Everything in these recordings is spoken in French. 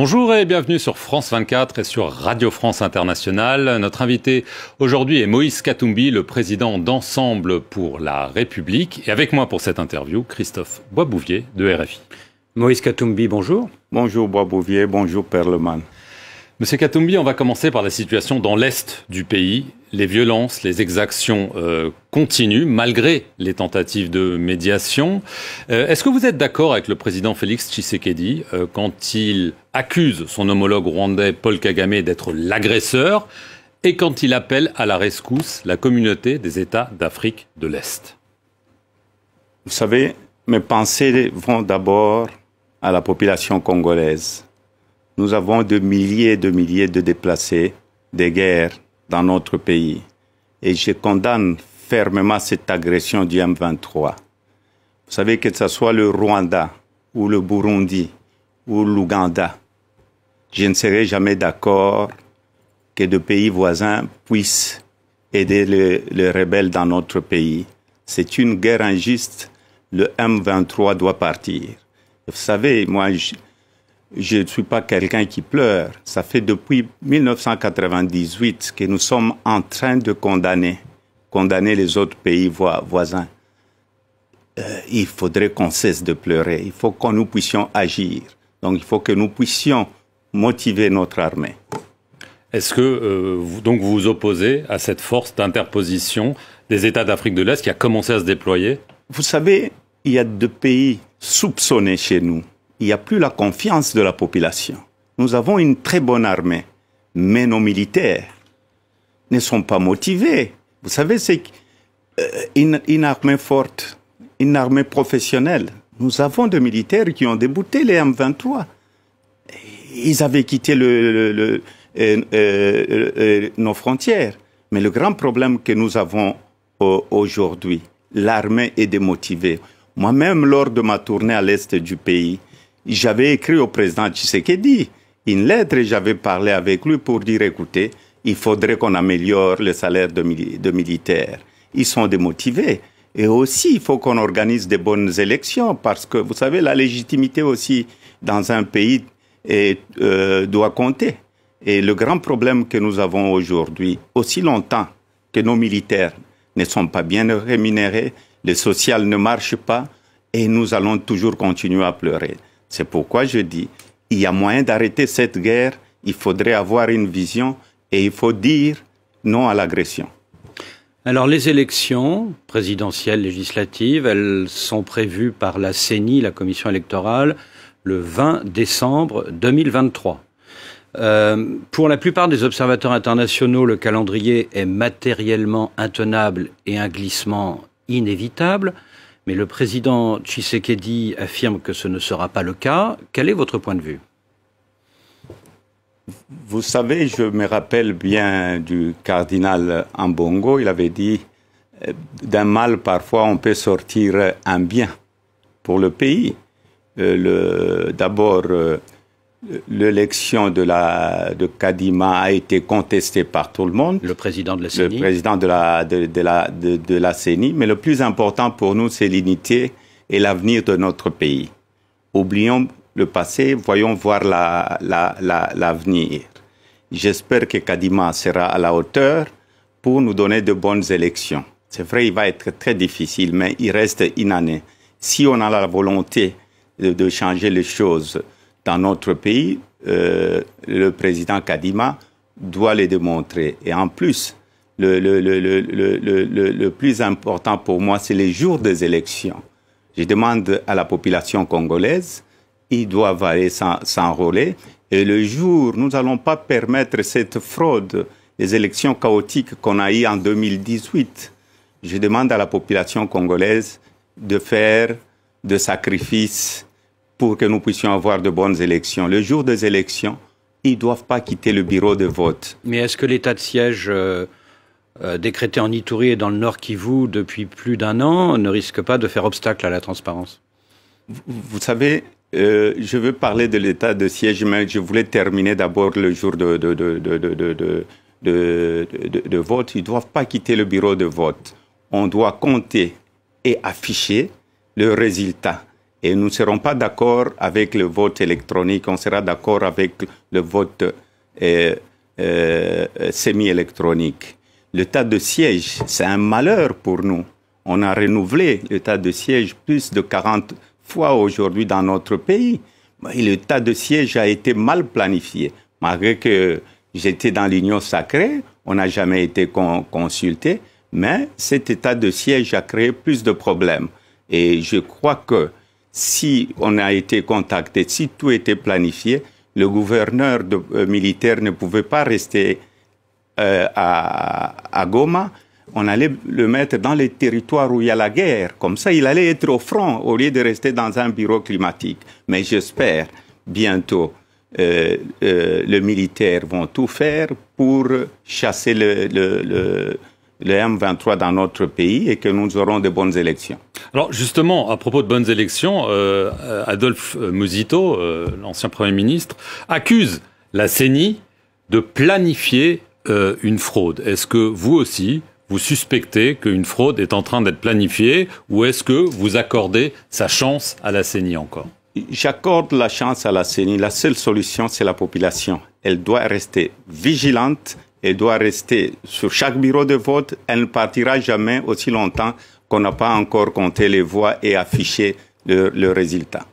Bonjour et bienvenue sur France 24 et sur Radio France Internationale. Notre invité aujourd'hui est Moïse Katumbi, le président d'Ensemble pour la République. Et avec moi pour cette interview, Christophe Boisbouvier de RFI. Moïse Katumbi, bonjour. Bonjour Boisbouvier, bonjour Perleman. Monsieur Katumbi, on va commencer par la situation dans l'Est du pays. Les violences, les exactions continuent malgré les tentatives de médiation. Est-ce que vous êtes d'accord avec le président Félix Tshisekedi quand il accuse son homologue rwandais Paul Kagame d'être l'agresseur et quand il appelle à la rescousse la communauté des États d'Afrique de l'Est? Vous savez, mes pensées vont d'abord à la population congolaise. Nous avons de milliers de déplacés, des guerres dans notre pays. Et je condamne fermement cette agression du M23. Vous savez que ce soit le Rwanda, ou le Burundi, ou l'Ouganda, je ne serai jamais d'accord que de pays voisins puissent aider les rebelles dans notre pays. C'est une guerre injuste. Le M23 doit partir. Vous savez, moi, je ne suis pas quelqu'un qui pleure. Ça fait depuis 1998 que nous sommes en train de condamner les autres pays voisins. Il faudrait qu'on cesse de pleurer. Il faut que nous puissions agir. Donc il faut que nous puissions motiver notre armée. Est-ce que vous vous opposez à cette force d'interposition des États d'Afrique de l'Est qui a commencé à se déployer? Vous savez, il y a deux pays soupçonnés chez nous. Il n'y a plus la confiance de la population. Nous avons une très bonne armée, mais nos militaires ne sont pas motivés. Vous savez, c'est une armée forte, une armée professionnelle. Nous avons des militaires qui ont débouté les M23. Ils avaient quitté nos frontières. Mais le grand problème que nous avons aujourd'hui, l'armée est démotivée. Moi-même, lors de ma tournée à l'est du pays, j'avais écrit au président Tshisekedi une lettre et j'avais parlé avec lui pour dire, écoutez, il faudrait qu'on améliore le salaire de militaires. Ils sont démotivés. Et aussi, il faut qu'on organise des bonnes élections parce que, vous savez, la légitimité aussi dans un pays doit compter. Et le grand problème que nous avons aujourd'hui, aussi longtemps que nos militaires ne sont pas bien rémunérés, le social ne marche pas et nous allons toujours continuer à pleurer. C'est pourquoi je dis, il y a moyen d'arrêter cette guerre, il faudrait avoir une vision et il faut dire non à l'agression. Alors les élections présidentielles, législatives, elles sont prévues par la CENI, la commission électorale, le 20 décembre 2023. Pour la plupart des observateurs internationaux, le calendrier est matériellement intenable et un glissement inévitable. Mais le président Tshisekedi affirme que ce ne sera pas le cas. Quel est votre point de vue? Vous savez, je me rappelle bien du cardinal Ambongo. Il avait dit, d'un mal, parfois, on peut sortir un bien pour le pays. D'abord, l'élection de Kadima a été contestée par tout le monde. Le président de la CENI. Le président de la CENI. Mais le plus important pour nous, c'est l'unité et l'avenir de notre pays. Oublions le passé, voyons voir l'avenir. J'espère que Kadima sera à la hauteur pour nous donner de bonnes élections. C'est vrai, il va être très difficile, mais il reste une année. Si on a la volonté de changer les choses dans notre pays, le président Kadima doit les démontrer. Et en plus, le plus important pour moi, c'est les jours des élections. Je demande à la population congolaise, ils doivent aller s'enrôler. Et le jour, nous n'allons pas permettre cette fraude, les élections chaotiques qu'on a eues en 2018. Je demande à la population congolaise de faire des sacrifices pour que nous puissions avoir de bonnes élections. Le jour des élections, ils ne doivent pas quitter le bureau de vote. Mais est-ce que l'état de siège décrété en Ituri et dans le Nord Kivu depuis plus d'1 an ne risque pas de faire obstacle à la transparence? Vous savez, je veux parler de l'état de siège, mais je voulais terminer d'abord le jour de vote. Ils ne doivent pas quitter le bureau de vote. On doit compter et afficher le résultat. Et nous ne serons pas d'accord avec le vote électronique, on sera d'accord avec le vote semi-électronique. L'état de siège, c'est un malheur pour nous. On a renouvelé l'état de siège plus de 40 fois aujourd'hui dans notre pays. L'état de siège a été mal planifié. Malgré que j'étais dans l'Union sacrée, on n'a jamais été consulté, mais cet état de siège a créé plus de problèmes. Et je crois que si on a été contacté, si tout était planifié, le gouverneur militaire ne pouvait pas rester à Goma. On allait le mettre dans les territoires où il y a la guerre. Comme ça, il allait être au front au lieu de rester dans un bureau climatique. Mais j'espère bientôt les militaires vont tout faire pour chasser le M23 dans notre pays et que nous aurons de bonnes élections. Alors justement, à propos de bonnes élections, Adolphe Musito, l'ancien Premier ministre, accuse la CENI de planifier une fraude. Est-ce que vous aussi, vous suspectez qu'une fraude est en train d'être planifiée ou est-ce que vous accordez sa chance à la CENI encore? J'accorde la chance à la CENI. La seule solution, c'est la population. Elle doit rester vigilante, elle doit rester sur chaque bureau de vote. Elle ne partira jamais aussi longtemps qu'on n'a pas encore compté les voix et affiché le résultat.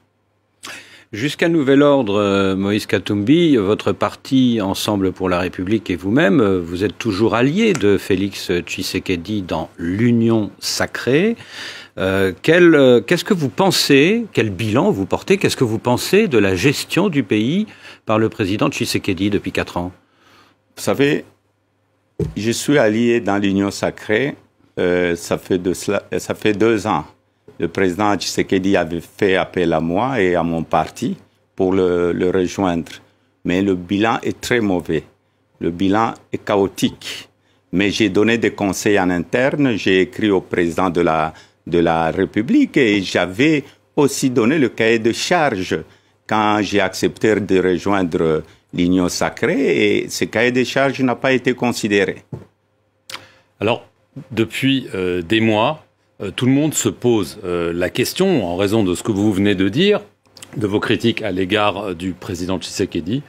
Jusqu'à nouvel ordre, Moïse Katumbi, votre parti Ensemble pour la République et vous-même, vous êtes toujours allié de Félix Tshisekedi dans l'Union sacrée. Qu'est-ce que vous pensez, quel bilan vous portez, qu'est-ce que vous pensez de la gestion du pays par le président Tshisekedi depuis 4 ans? Vous savez, je suis allié dans l'Union sacrée, ça fait 2 ans. Le président Tshisekedi avait fait appel à moi et à mon parti pour le rejoindre. Mais le bilan est très mauvais. Le bilan est chaotique. Mais j'ai donné des conseils en interne. J'ai écrit au président de la République et j'avais aussi donné le cahier de charges quand j'ai accepté de rejoindre l'Union sacrée. Et ce cahier de charges n'a pas été considéré. Alors, depuis des mois, tout le monde se pose la question, en raison de ce que vous venez de dire, de vos critiques à l'égard du président Tshisekedi.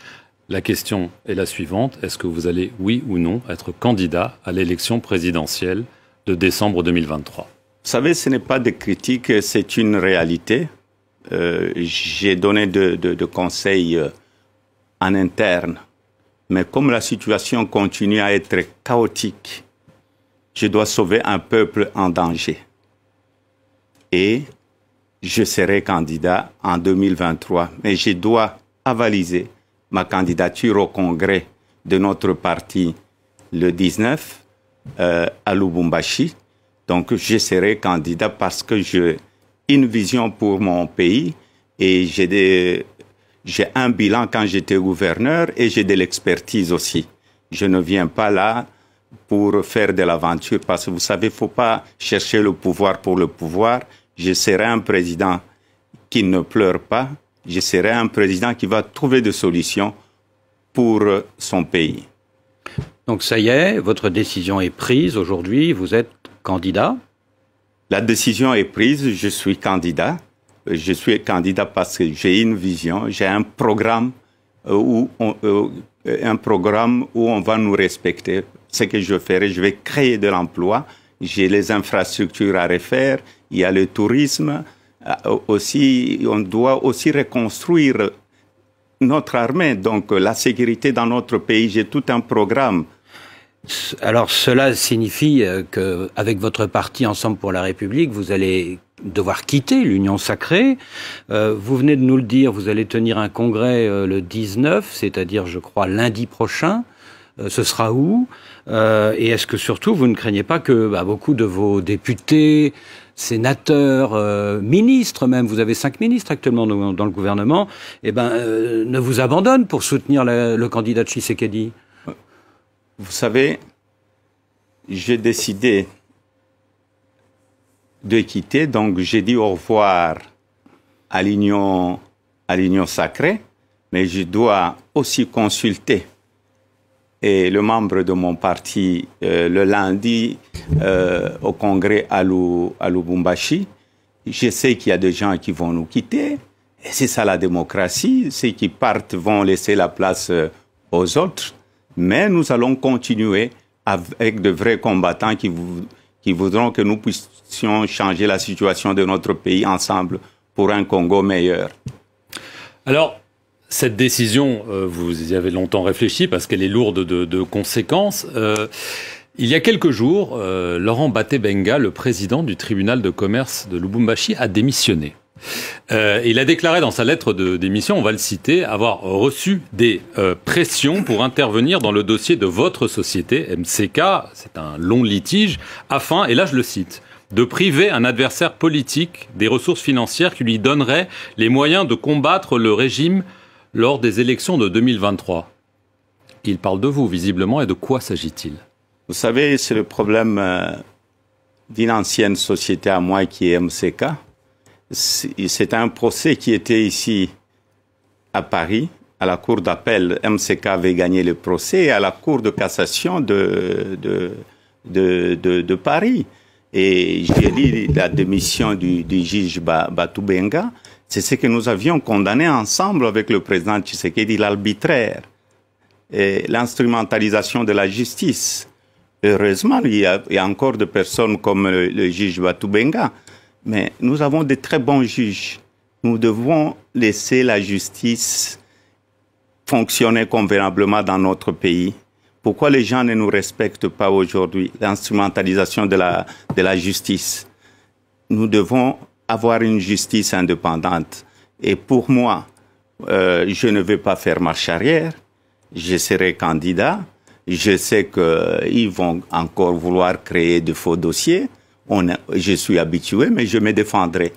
La question est la suivante. Est-ce que vous allez, oui ou non, être candidat à l'élection présidentielle de décembre 2023 ? Vous savez, ce n'est pas des critiques, c'est une réalité. J'ai donné de conseils en interne. Mais comme la situation continue à être chaotique, je dois sauver un peuple en danger. Et je serai candidat en 2023. Mais je dois avaliser ma candidature au congrès de notre parti le 19 à Lubumbashi. Donc je serai candidat parce que j'ai une vision pour mon pays et j'ai un bilan quand j'étais gouverneur et j'ai de l'expertise aussi. Je ne viens pas là pour faire de l'aventure parce que vous savez, il ne faut pas chercher le pouvoir pour le pouvoir. Je serai un président qui ne pleure pas. Je serai un président qui va trouver des solutions pour son pays. Donc ça y est, votre décision est prise aujourd'hui, vous êtes candidat? La décision est prise, je suis candidat. Je suis candidat parce que j'ai une vision, j'ai un programme où on va nous respecter. Ce que je ferai, je vais créer de l'emploi. J'ai les infrastructures à refaire, il y a le tourisme. Aussi, on doit aussi reconstruire notre armée, donc la sécurité dans notre pays. J'ai tout un programme. Alors cela signifie qu'avec votre parti Ensemble pour la République, vous allez devoir quitter l'Union sacrée. Vous venez de nous le dire, vous allez tenir un congrès le 19, c'est-à-dire je crois lundi prochain. Ce sera où? Et est-ce que surtout vous ne craignez pas que beaucoup de vos députés, sénateurs, ministres même, vous avez 5 ministres actuellement dans le gouvernement, ne vous abandonnent pour soutenir le candidat Tshisekedi? Vous savez, j'ai décidé de quitter, donc j'ai dit au revoir à l'Union sacrée, mais je dois aussi consulter le membre de mon parti le lundi au congrès à Lubumbashi. Je sais qu'il y a des gens qui vont nous quitter, et c'est ça la démocratie. Ceux qui partent vont laisser la place aux autres, mais nous allons continuer avec de vrais combattants qui voudront que nous puissions changer la situation de notre pays ensemble pour un Congo meilleur. Alors, cette décision, vous y avez longtemps réfléchi parce qu'elle est lourde de conséquences. Il y a quelques jours, Laurent Batebenga, le président du tribunal de commerce de Lubumbashi, a démissionné. Il a déclaré dans sa lettre de démission, on va le citer, avoir reçu des pressions pour intervenir dans le dossier de votre société, MCK, c'est un long litige, afin, et là je le cite, de priver un adversaire politique des ressources financières qui lui donneraient les moyens de combattre le régime lors des élections de 2023. Il parle de vous, visiblement, et de quoi s'agit-il? Vous savez, c'est le problème d'une ancienne société à moi qui est MCK. C'est un procès qui était ici à Paris, à la cour d'appel. MCK avait gagné le procès à la cour de cassation de Paris. Et j'ai lu la démission du juge Batebenga. C'est ce que nous avions condamné ensemble avec le président Tshisekedi, l'arbitraire et l'instrumentalisation de la justice. Heureusement, il y a encore des personnes comme le juge Batebenga, mais nous avons de très bons juges. Nous devons laisser la justice fonctionner convenablement dans notre pays. Pourquoi les gens ne nous respectent pas aujourd'hui? L'instrumentalisation de la justice. Nous devons avoir une justice indépendante. Et pour moi, je ne vais pas faire marche arrière. Je serai candidat. Je sais qu'ils vont encore vouloir créer de faux dossiers. Je suis habitué, mais je me défendrai.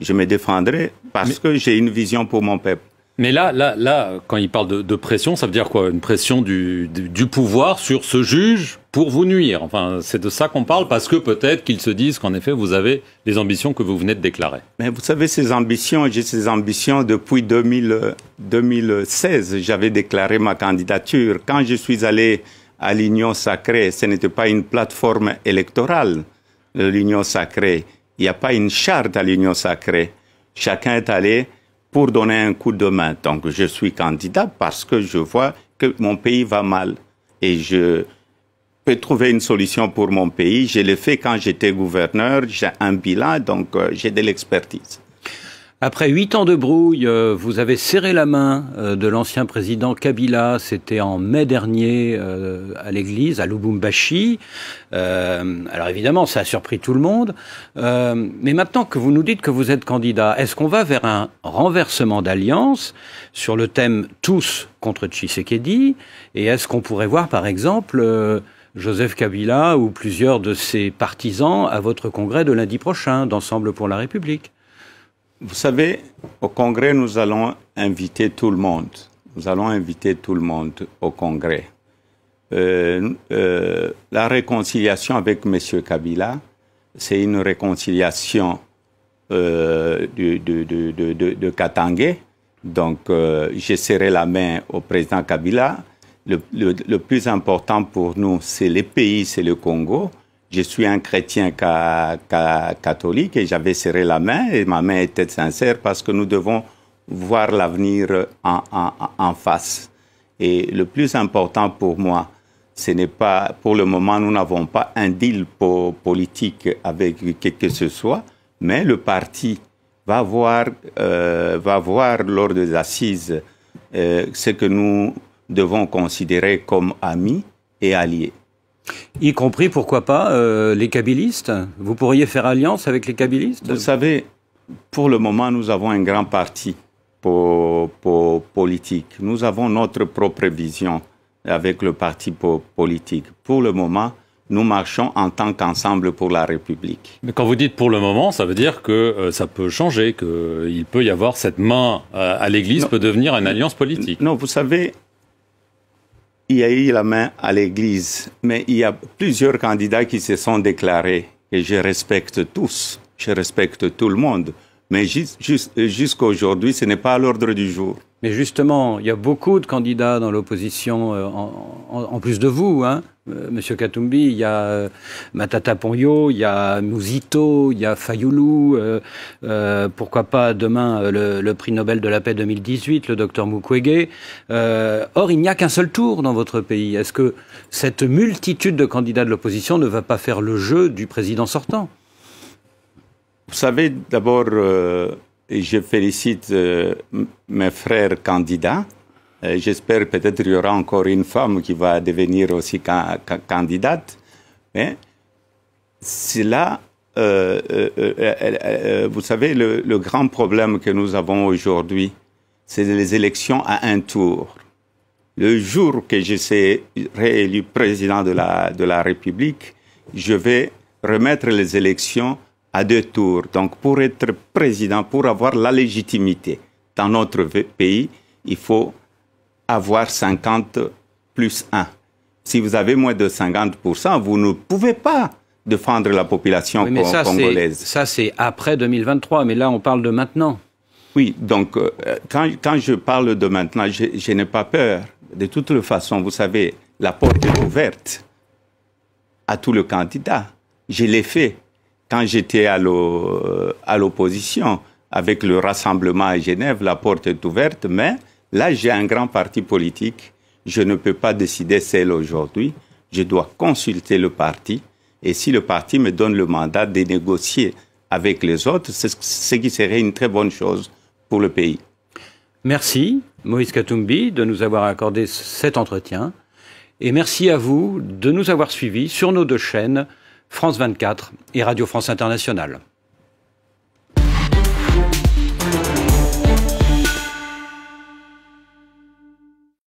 Je me défendrai parce que j'ai une vision pour mon peuple. Mais là, quand il parle de pression, ça veut dire quoi? Une pression du pouvoir sur ce juge pour vous nuire. Enfin, c'est de ça qu'on parle, parce que peut-être qu'ils se disent qu'en effet, vous avez les ambitions que vous venez de déclarer. Mais vous savez, ces ambitions, j'ai ces ambitions depuis 2016. J'avais déclaré ma candidature. Quand je suis allé à l'Union Sacrée, ce n'était pas une plateforme électorale, l'Union Sacrée. Il n'y a pas une charte à l'Union Sacrée. Chacun est allé pour donner un coup de main. Donc, je suis candidat parce que je vois que mon pays va mal. Et je peux trouver une solution pour mon pays. Je l'ai fait quand j'étais gouverneur. J'ai un bilan, donc j'ai de l'expertise. Après 8 ans de brouille, vous avez serré la main de l'ancien président Kabila. C'était en mai dernier à l'église, à Lubumbashi. Alors évidemment, ça a surpris tout le monde. Mais maintenant que vous nous dites que vous êtes candidat, est-ce qu'on va vers un renversement d'alliance sur le thème tous contre Tshisekedi? Et est-ce qu'on pourrait voir, par exemple, Joseph Kabila ou plusieurs de ses partisans à votre congrès de lundi prochain, d'Ensemble pour la République? Vous savez, au Congrès, nous allons inviter tout le monde. Nous allons inviter tout le monde au Congrès. La réconciliation avec M. Kabila, c'est une réconciliation de Katangé. Donc, je serrai la main au président Kabila. Le plus important pour nous, c'est le pays, c'est le Congo. Je suis un chrétien catholique et j'avais serré la main et ma main était sincère parce que nous devons voir l'avenir en face. Et le plus important pour moi, ce n'est pas, pour le moment, nous n'avons pas un deal politique avec qui que ce soit, mais le parti va voir lors des assises ce que nous devons considérer comme amis et alliés. Y compris, pourquoi pas, les kabylistes? Vous pourriez faire alliance avec les kabylistes? Vous savez, pour le moment, nous avons un grand parti politique. Nous avons notre propre vision avec le parti politique. Pour le moment, nous marchons en tant qu'ensemble pour la République. Mais quand vous dites pour le moment, ça veut dire que ça peut changer, qu'il peut y avoir cette main à l'Église peut devenir une alliance politique. Non, vous savez, il y a eu la main à l'Église, mais il y a plusieurs candidats qui se sont déclarés, et je respecte tous, je respecte tout le monde. Mais jusqu'à aujourd'hui, ce n'est pas à l'ordre du jour. Mais justement, il y a beaucoup de candidats dans l'opposition, en plus de vous, hein, Monsieur Katumbi. Il y a Matata Ponyo, il y a Mouzito, il y a Fayoulou, pourquoi pas demain le prix Nobel de la paix 2018, le docteur Mukwege. Or, il n'y a qu'un seul tour dans votre pays. Est-ce que cette multitude de candidats de l'opposition ne va pas faire le jeu du président sortant? Vous savez, d'abord, je félicite mes frères candidats. J'espère peut-être qu'il y aura encore une femme qui va devenir aussi candidate. Mais c'est là, vous savez, le grand problème que nous avons aujourd'hui, c'est les élections à un tour. Le jour que je serai réélu président de la République, je vais remettre les élections à 2 tours. Donc, pour être président, pour avoir la légitimité dans notre pays, il faut avoir 50 plus 1. Si vous avez moins de 50%, vous ne pouvez pas défendre la population congolaise. Ça, c'est après 2023, mais là, on parle de maintenant. Oui, donc, quand je parle de maintenant, je n'ai pas peur. De toute façon, vous savez, la porte est ouverte à tous les candidats. Je l'ai fait. Quand j'étais à l'opposition, avec le rassemblement à Genève, la porte est ouverte, mais là, j'ai un grand parti politique. Je ne peux pas décider seul aujourd'hui. Je dois consulter le parti. Et si le parti me donne le mandat de négocier avec les autres, c'est ce qui serait une très bonne chose pour le pays. Merci, Moïse Katumbi, de nous avoir accordé cet entretien. Et merci à vous de nous avoir suivis sur nos 2 chaînes, France 24 et Radio France Internationale.